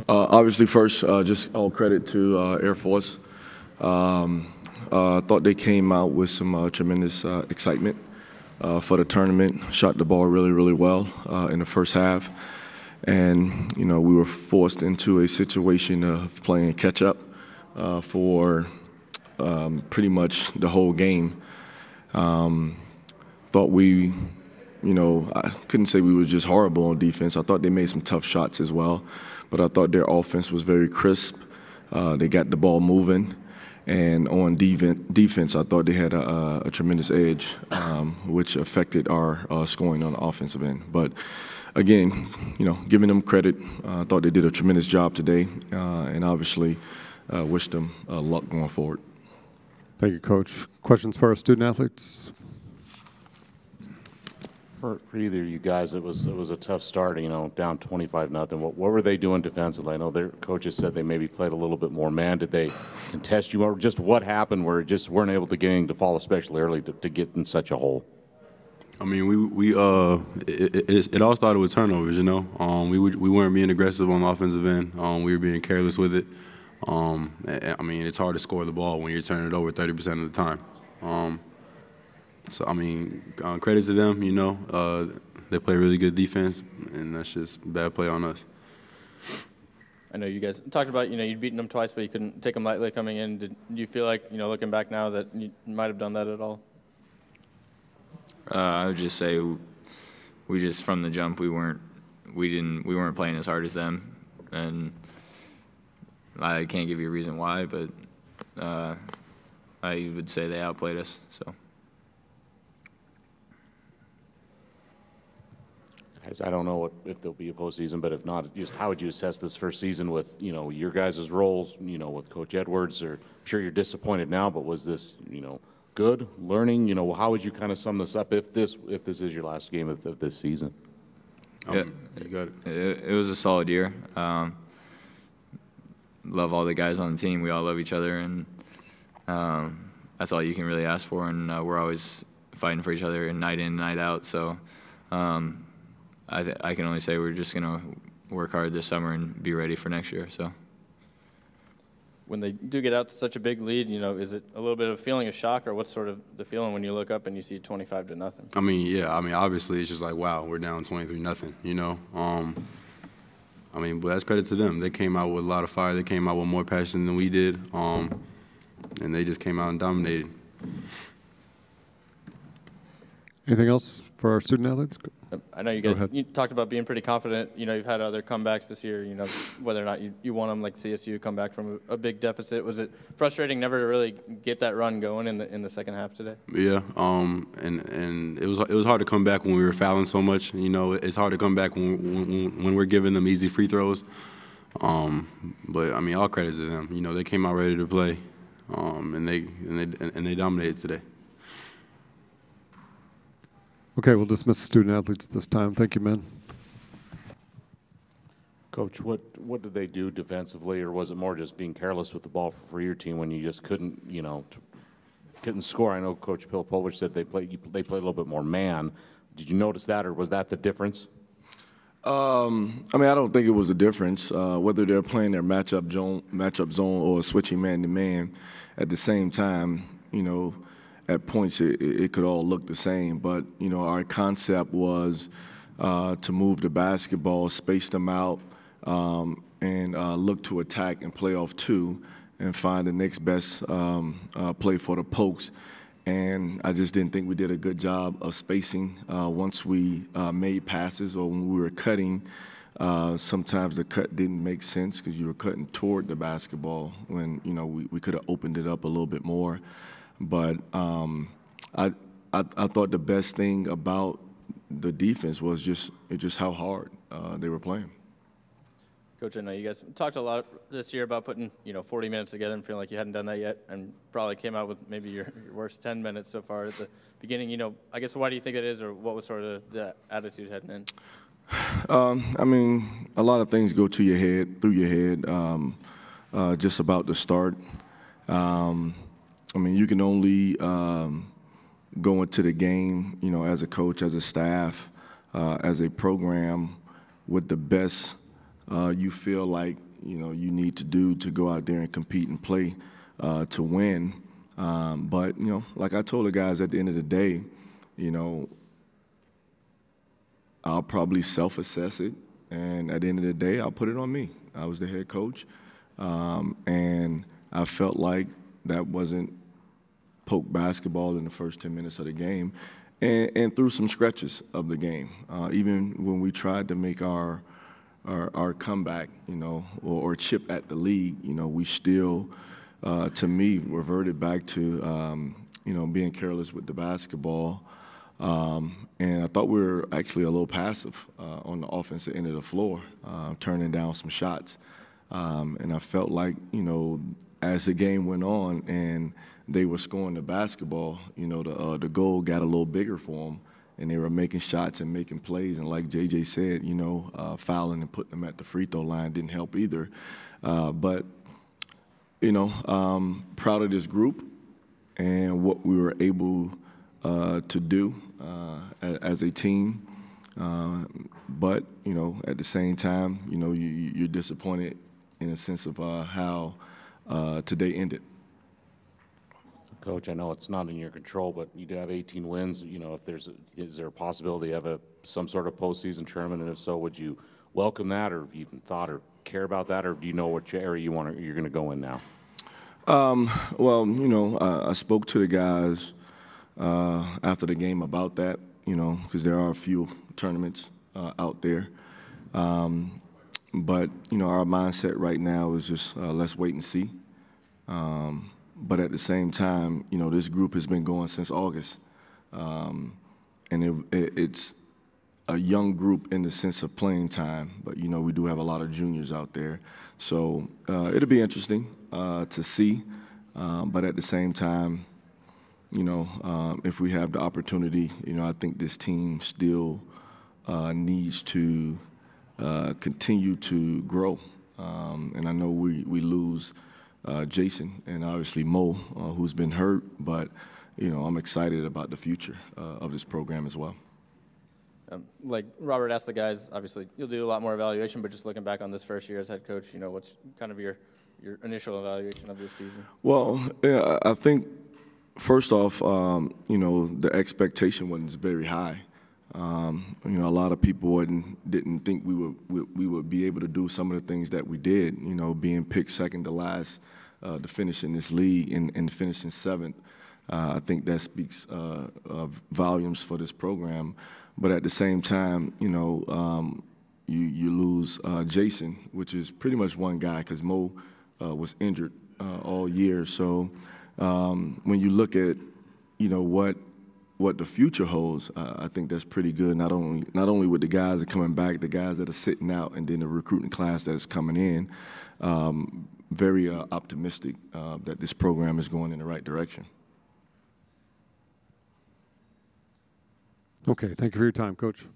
Obviously, first, just all credit to Air Force. Thought they came out with some tremendous excitement for the tournament. Shot the ball really, really well in the first half. And, you know, we were forced into a situation of playing catch up for pretty much the whole game. Thought we, you know, I couldn't say we were just horrible on defense. I thought they made some tough shots as well, but I thought their offense was very crisp. They got the ball moving, and on defense, I thought they had a tremendous edge, which affected our scoring on the offensive end. But again, you know, giving them credit, I thought they did a tremendous job today, and obviously wish them luck going forward. Thank you, Coach. Questions for our student athletes? For either of you guys, it was a tough start, you know, down 25-0. What were they doing defensively? I know their coaches said they maybe played a little bit more man. Did they contest you, or just what happened where just weren't able to get into fall, especially early, to get in such a hole? I mean, it all started with turnovers. You know, we weren't being aggressive on the offensive end. We were being careless with it. I mean, it's hard to score the ball when you're turning it over 30% of the time. So, I mean, credit to them, you know. They play really good defense, and that's just bad play on us. I know you guys talked about, you know, you'd beaten them twice, but you couldn't take them lightly coming in. Do you feel like, you know, looking back now that you might have done that at all? I would just say we just, from the jump, we weren't playing as hard as them, and I can't give you a reason why, but I would say they outplayed us, so. Guys, I don't know if there'll be a postseason, but if not, just how would you assess this first season with, you know, your guys' roles, you know, with Coach Edwards? Or I'm sure you're disappointed now, but was this, you know, good learning? You know, how would you kind of sum this up if this is your last game of this season? Yeah, you got it was a solid year. Love all the guys on the team. We all love each other, and that's all you can really ask for. And we're always fighting for each other, and night in, night out. So. I can only say we're just going to work hard this summer and be ready for next year. So, when they do get out to such a big lead, you know, is it a little bit of a feeling of shock, or what's sort of the feeling when you look up and you see 25-0? I mean, yeah. I mean, obviously, it's just like, wow, we're down 23-0. You know. I mean, but that's credit to them. They came out with a lot of fire. They came out with more passion than we did, and they just came out and dominated. Anything else for our student athletes? I know you guys you talked about being pretty confident. You know, you've had other comebacks this year, you know, whether or not you won them, like CSU come back from a big deficit. Was it frustrating never to really get that run going in the second half today? Yeah, and it was hard to come back when we were fouling so much. You know, it's hard to come back when we're giving them easy free throws. But I mean, all credit to them. You know, they came out ready to play, and they dominated today. Okay, we'll dismiss the student athletes this time. Thank you, men. Coach, what did they do defensively, or was it more just being careless with the ball for your team when you just couldn't, you know, couldn't score? I know Coach Pilipovich said they played a little bit more man. Did you notice that, or was that the difference? I mean, I don't think it was a difference. Whether they're playing their matchup zone or switching man-to-man at the same time, you know, at points it could all look the same. But, you know, our concept was to move the basketball, space them out, and look to attack and play off two and find the next best play for the Pokes. And I just didn't think we did a good job of spacing once we made passes, or when we were cutting. Sometimes the cut didn't make sense because you were cutting toward the basketball when, you know, we could have opened it up a little bit more. But I thought the best thing about the defense was just how hard they were playing. Coach, I know you guys talked a lot this year about putting, you know, 40 minutes together and feeling like you hadn't done that yet, and probably came out with maybe your worst 10 minutes so far at the beginning. You know, I guess why do you think it is, or what was sort of the attitude heading in? I mean, a lot of things go through your head, just about the start. I mean, you can only go into the game, you know, as a coach, as a staff, as a program, with the best you feel like you need to do to go out there and compete and play to win. But like I told the guys at the end of the day, I'll probably self-assess it, and at the end of the day, I'll put it on me. I was the head coach, and I felt like that wasn't poke basketball in the first 10 minutes of the game, and through some stretches of the game. Even when we tried to make our comeback, or chip at the league, we still, to me, reverted back to, being careless with the basketball. And I thought we were actually a little passive on the offensive end of the floor, turning down some shots. And I felt like, as the game went on and they were scoring the basketball, the goal got a little bigger for them, and they were making shots and making plays. And like JJ said, fouling and putting them at the free throw line didn't help either. But proud of this group and what we were able to do as a team. But, at the same time, you're disappointed in a sense of how today ended. Coach, I know it's not in your control, but you do have 18 wins. Is there a possibility of some sort of postseason tournament? And if so, would you welcome that, or have you even thought or care about that, or do you know what area you're going to go in now? Well, I spoke to the guys after the game about that, because there are a few tournaments out there. But, our mindset right now is just let's wait and see. But at the same time, this group has been going since August. And it's a young group in the sense of playing time, but, we do have a lot of juniors out there. So it'll be interesting to see. But at the same time, if we have the opportunity, I think this team still needs to continue to grow. And I know we lose Jason and obviously Mo, who's been hurt, but, I'm excited about the future of this program as well. Like Robert asked the guys, obviously you'll do a lot more evaluation, but just looking back on this first year as head coach, what's kind of your initial evaluation of this season? Well, yeah, I think first off, the expectation wasn't very high. A lot of people didn't think we would be able to do some of the things that we did. Being picked second to last to finish in this league and finishing seventh. I think that speaks volumes for this program. But at the same time, you lose Jason, which is pretty much one guy, because Mo was injured all year. So when you look at, what the future holds, I think that's pretty good. Not only with the guys that are coming back, the guys that are sitting out, and then the recruiting class that is coming in. Very optimistic that this program is going in the right direction. Okay, thank you for your time, Coach.